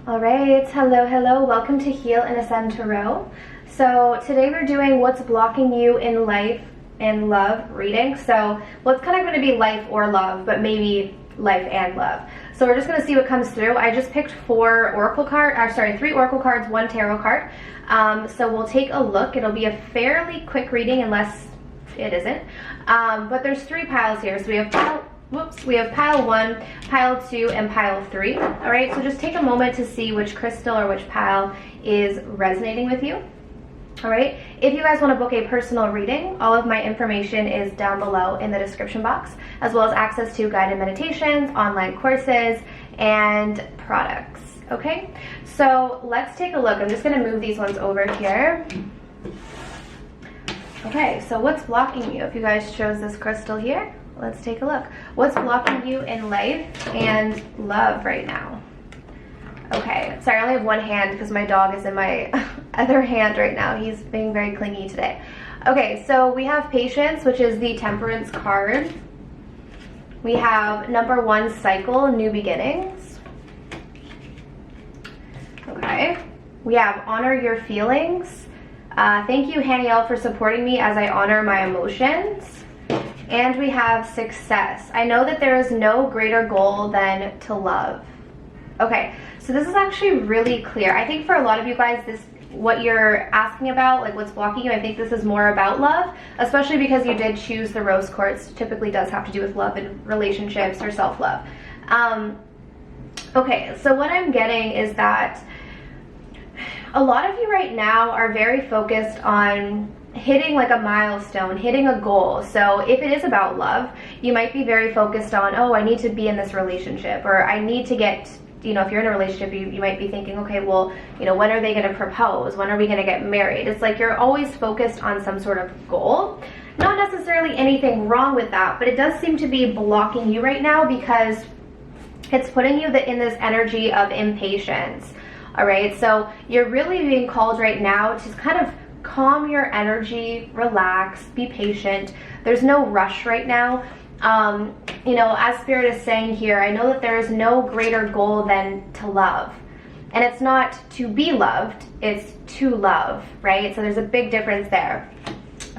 All right, hello, welcome to Heal and Ascend Tarot. So today we're doing what's blocking you in life and love reading. So what's kind of going to be life or love, but maybe life and love. So we're just going to see what comes through. I just picked three oracle cards, one tarot card. So we'll take a look. It'll be a fairly quick reading unless it isn't. But there's three piles here. So we have pile 1, pile 2, and pile 3. All right, so just take a moment to see which crystal or which pile is resonating with you. All right, if you guys want to book a personal reading, all of my information is down below in the description box, as well as access to guided meditations, online courses, and products. Okay, so let's take a look. I'm just going to move these ones over here. Okay, so what's blocking you? If you guys chose this crystal here, let's take a look. What's blocking you in life and love right now? Okay, sorry, I only have one hand because my dog is in my other hand right now. He's being very clingy today. Okay, so we have patience, which is the Temperance card. We have number 1 cycle, new beginnings. Okay, we have honor your feelings. Thank you, Haniel, for supporting me as I honor my emotions. And we have success. I know that there is no greater goal than to love. Okay, so this is actually really clear. I think for a lot of you guys, what you're asking about, like what's blocking you, I think this is more about love, especially because you did choose the rose quartz. Typically does have to do with love and relationships or self-love. Okay, so what I'm getting is that a lot of you right now are very focused on hitting like a milestone, hitting a goal. So if it is about love, you might be very focused on, oh, I need to be in this relationship, or I need to get, you know, if you're in a relationship, you might be thinking, okay, well, you know, when are they going to propose? When are we going to get married? It's like you're always focused on some sort of goal. Not necessarily anything wrong with that, but it does seem to be blocking you right now because it's putting you in this energy of impatience. All right, so you're really being called right now to kind of calm your energy, relax, be patient. There's no rush right now. You know, as Spirit is saying here, I know that there is no greater goal than to love. And it's not to be loved, it's to love, right? So there's a big difference there.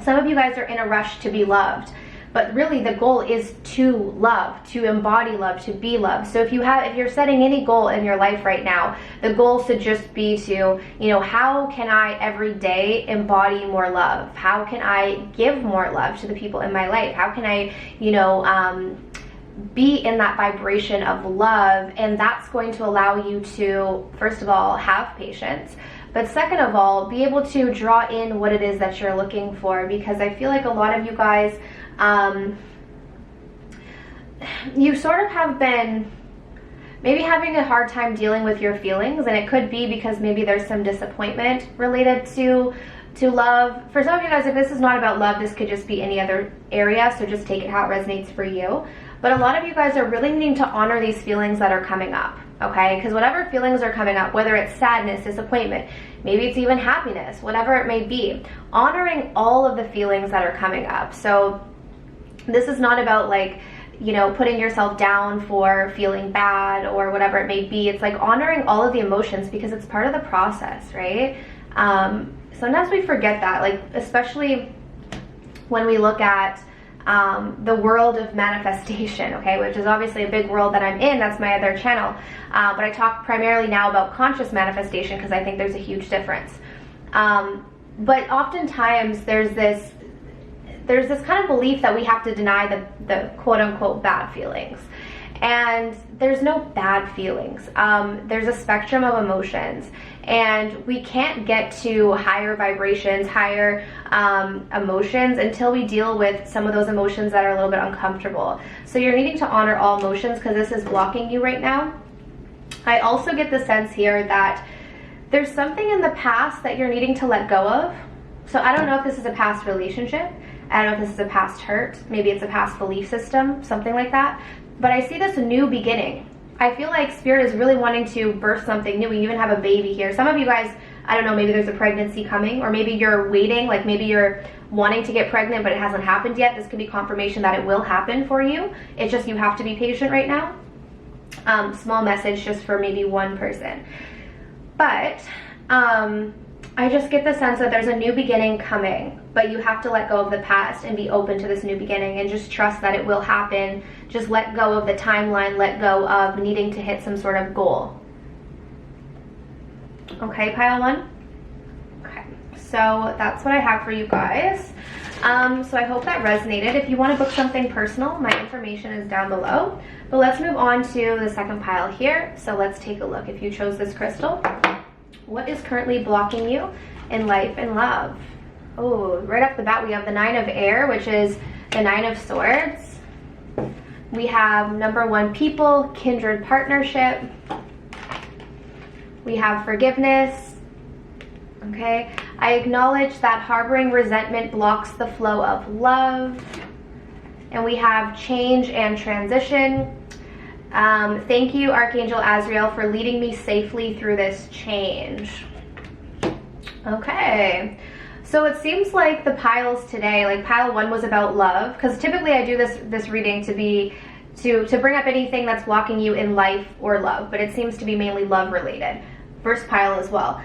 Some of you guys are in a rush to be loved, but really the goal is to love, to embody love, to be loved. So if you're setting any goal in your life right now, the goal should just be to, you know, how can I every day embody more love? How can I give more love to the people in my life? How can I, you know, be in that vibration of love? And that's going to allow you to, first of all, have patience. But second of all, be able to draw in what it is that you're looking for, because I feel like a lot of you guys, you sort of have been maybe having a hard time dealing with your feelings, and it could be because maybe there's some disappointment related to love. For some of you guys, if this is not about love, this could just be any other area, so just take it how it resonates for you. But a lot of you guys are really needing to honor these feelings that are coming up, okay? Because whatever feelings are coming up, whether it's sadness, disappointment, maybe it's even happiness, whatever it may be, honoring all of the feelings that are coming up. So this is not about, like, you know, putting yourself down for feeling bad or whatever it may be. It's like honoring all of the emotions because it's part of the process, right? Sometimes we forget that, like, especially when we look at the world of manifestation, okay, which is obviously a big world that I'm in. That's my other channel. But I talk primarily now about conscious manifestation because I think there's a huge difference. But oftentimes there's this kind of belief that we have to deny the quote-unquote bad feelings. And there's no bad feelings. There's a spectrum of emotions, and we can't get to higher vibrations, higher emotions until we deal with some of those emotions that are a little bit uncomfortable. So you're needing to honor all emotions because this is blocking you right now. I also get the sense here that there's something in the past that you're needing to let go of. So I don't know if this is a past relationship. I don't know if this is a past hurt. Maybe it's a past belief system, something like that. But I see this new beginning. I feel like Spirit is really wanting to birth something new. We even have a baby here. Some of you guys, I don't know, maybe there's a pregnancy coming, or maybe you're waiting, like maybe you're wanting to get pregnant but it hasn't happened yet. This could be confirmation that it will happen for you. It's just you have to be patient right now. Small message just for maybe one person. But I just get the sense that there's a new beginning coming, but you have to let go of the past and be open to this new beginning and just trust that it will happen. Just let go of the timeline, let go of needing to hit some sort of goal. Okay, pile 1? Okay, so that's what I have for you guys. So I hope that resonated. If you want to book something personal, my information is down below. But let's move on to the second pile here. So let's take a look. If you chose this crystal, what is currently blocking you in life and love? Oh, right off the bat, we have the 9 of Air, which is the 9 of Swords. We have number 1, people, kindred partnership. We have forgiveness. Okay, I acknowledge that harboring resentment blocks the flow of love. And we have change and transition. Thank you, Archangel Azrael, for leading me safely through this change. Okay, so it seems like the piles today, like pile 1 was about love, because typically I do this reading to bring up anything that's blocking you in life or love, but it seems to be mainly love related. First pile as well.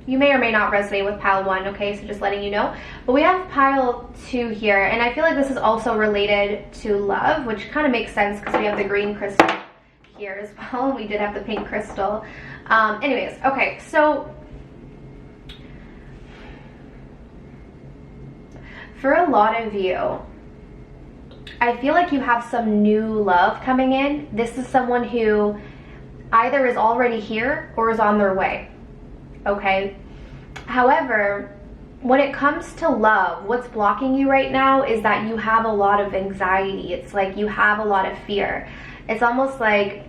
You may or may not resonate with pile 1, okay, so just letting you know. But we have pile 2 here, and I feel like this is also related to love, which kind of makes sense because we have the green crystal here as well. We did have the pink crystal. Anyways, okay, so for a lot of you, I feel like you have some new love coming in. This is someone who either is already here or is on their way. Okay, however, when it comes to love, what's blocking you right now is that you have a lot of anxiety. It's like you have a lot of fear. It's almost like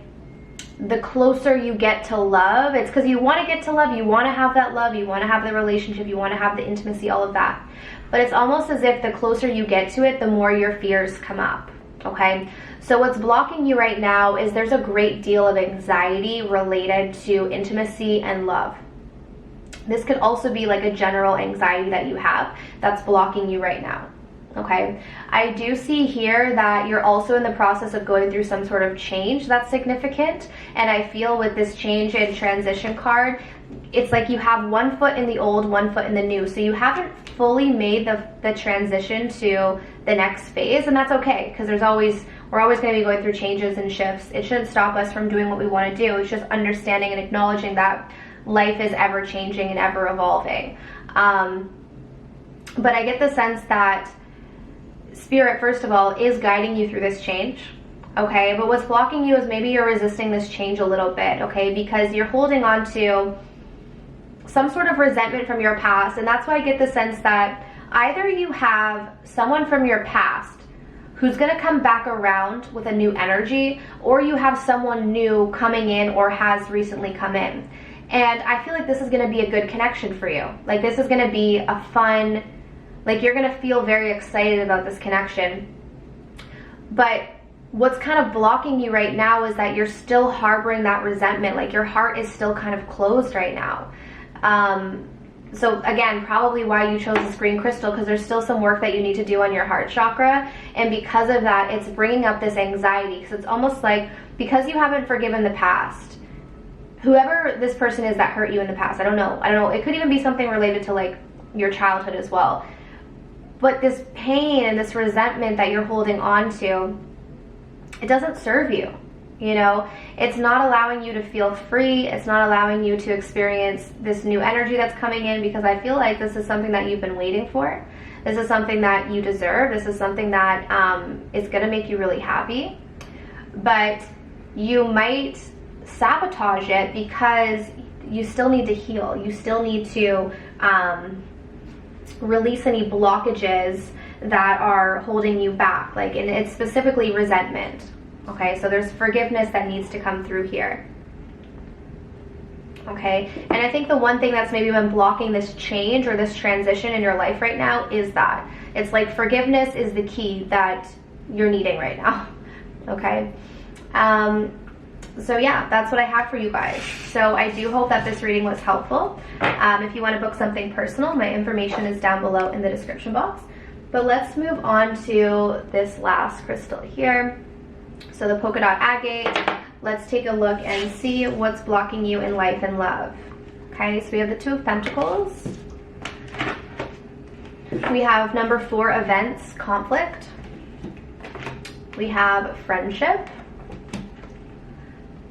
the closer you get to love, it's because you want to get to love, you want to have that love, you want to have the relationship, you want to have the intimacy, all of that. But it's almost as if the closer you get to it, the more your fears come up. Okay, so what's blocking you right now is there's a great deal of anxiety related to intimacy and love. This could also be like a general anxiety that you have that's blocking you right now. Okay, I do see here that you're also in the process of going through some sort of change that's significant, and I feel with this change and transition card, it's like you have 1 foot in the old, 1 foot in the new, so you haven't fully made the transition to the next phase, and that's okay, because we're always going to be going through changes and shifts. It shouldn't stop us from doing what we want to do. It's just understanding and acknowledging that life is ever changing and ever evolving. But I get the sense that Spirit, first of all, is guiding you through this change. Okay, but what's blocking you is maybe you're resisting this change a little bit, okay, because you're holding on to some sort of resentment from your past. And that's why I get the sense that either you have someone from your past who's going to come back around with a new energy, or you have someone new coming in or has recently come in. And I feel like this is going to be a good connection for you. Like, this is going to be a fun, like, you're going to feel very excited about this connection. But what's kind of blocking you right now is that you're still harboring that resentment. Like, your heart is still kind of closed right now. So again, probably why you chose this green crystal, because there's still some work that you need to do on your heart chakra. And because of that, it's bringing up this anxiety, because it's almost like, because you haven't forgiven the past, whoever this person is that hurt you in the past, I don't know, it could even be something related to like your childhood as well. But this pain and this resentment that you're holding on to, it doesn't serve you, you know? It's not allowing you to feel free. It's not allowing you to experience this new energy that's coming in, because I feel like this is something that you've been waiting for. This is something that you deserve. This is something that is gonna make you really happy. But you might sabotage it because you still need to heal. You still need to release any blockages that are holding you back. Like, and it's specifically resentment. Okay, so there's forgiveness that needs to come through here. Okay, and I think the one thing that's maybe been blocking this change or this transition in your life right now is that it's like forgiveness is the key that you're needing right now. Okay, so yeah, that's what I have for you guys. So I do hope that this reading was helpful. If you want to book something personal, my information is down below in the description box. But let's move on to this last crystal here. So the polka dot agate. let's take a look and see what's blocking you in life and love. Okay, so we have the Two of Pentacles. We have number 4, events, conflict. We have friendship.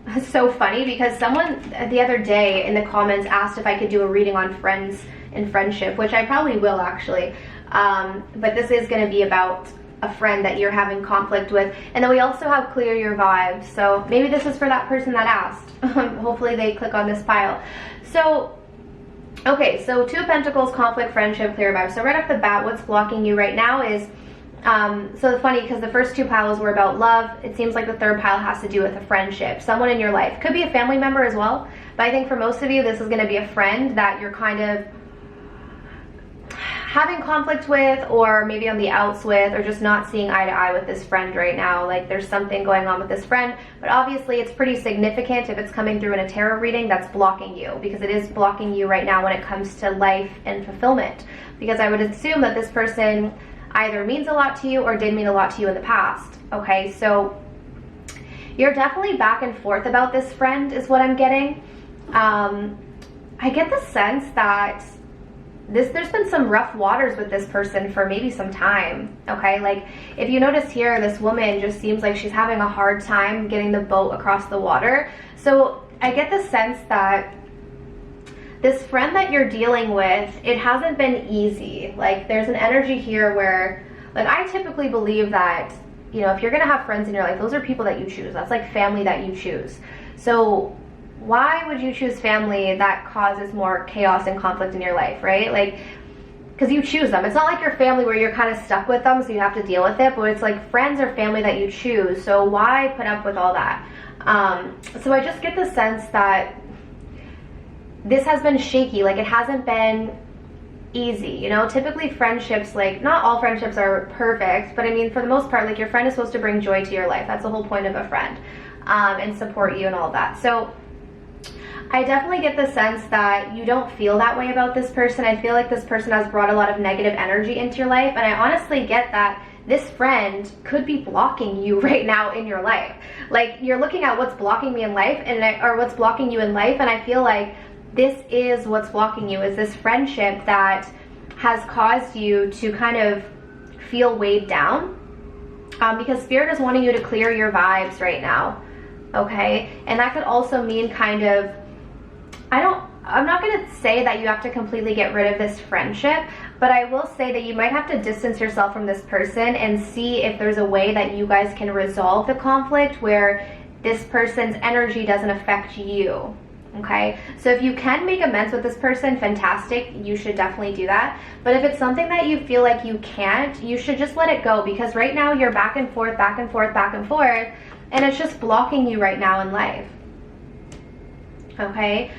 It's so funny because someone the other day in the comments asked if I could do a reading on friends and friendship, which I probably will actually. But this is going to be about a friend that you're having conflict with. And then we also have clear your vibes. So maybe this is for that person that asked. Hopefully they click on this pile. So, okay, so Two of Pentacles, conflict, friendship, clear vibes. So right off the bat, what's blocking you right now is, so it's funny because the first 2 piles were about love. It seems like the 3rd pile has to do with a friendship, someone in your life. Could be a family member as well, but I think for most of you, this is going to be a friend that you're kind of having conflict with, or maybe on the outs with, or just not seeing eye to eye with this friend right now. Like there's something going on with this friend, but obviously it's pretty significant if it's coming through in a tarot reading that's blocking you, because it is blocking you right now when it comes to life and fulfillment. Because I would assume that this person either means a lot to you or did mean a lot to you in the past. Okay, so you're definitely back and forth about this friend is what I'm getting. I get the sense that there's been some rough waters with this person for maybe some time. Okay, like if you notice here, this woman just seems like she's having a hard time getting the boat across the water. So I get the sense that this friend that you're dealing with, it hasn't been easy. Like there's an energy here where, like, I typically believe that, you know, if you're gonna have friends in your life, those are people that you choose. That's like family that you choose. So why would you choose family that causes more chaos and conflict in your life, right? Like, because you choose them. It's not like your family where you're kind of stuck with them, so you have to deal with it, but it's like friends or family that you choose. So why put up with all that? So I just get the sense that this has been shaky. Like it hasn't been easy, you know. Typically friendships, like not all friendships are perfect, but I mean for the most part, like your friend is supposed to bring joy to your life. That's the whole point of a friend, and support you and all that. So I definitely get the sense that you don't feel that way about this person. I feel like this person has brought a lot of negative energy into your life, and I honestly get that this friend could be blocking you right now in your life. Like you're looking at what's blocking me in life, or what's blocking you in life, and I feel like this is what's blocking you, is this friendship that has caused you to kind of feel weighed down, because Spirit is wanting you to clear your vibes right now. Okay, and that could also mean kind of, I'm not going to say that you have to completely get rid of this friendship, but I will say that you might have to distance yourself from this person and see if there's a way that you guys can resolve the conflict where this person's energy doesn't affect you. Okay, so if you can make amends with this person, fantastic, you should definitely do that. But if it's something that you feel like you can't, you should just let it go, because right now you're back and forth, back and forth, back and forth, and it's just blocking you right now in life. Okay,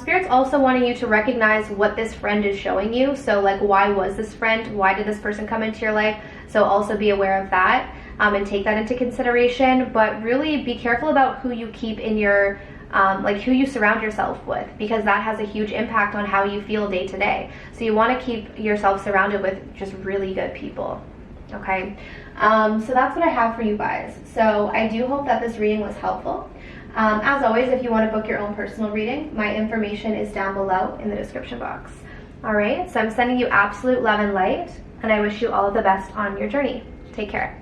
Spirit's also wanting you to recognize what this friend is showing you. So like, why was this friend, why did this person come into your life? So also be aware of that, and take that into consideration. But really be careful about who you keep in your like who you surround yourself with, because that has a huge impact on how you feel day to day. So you want to keep yourself surrounded with just really good people. Okay, so that's what I have for you guys. So I do hope that this reading was helpful. As always, if you want to book your own personal reading, my information is down below in the description box. All right, so I'm sending you absolute love and light, and I wish you all of the best on your journey. Take care.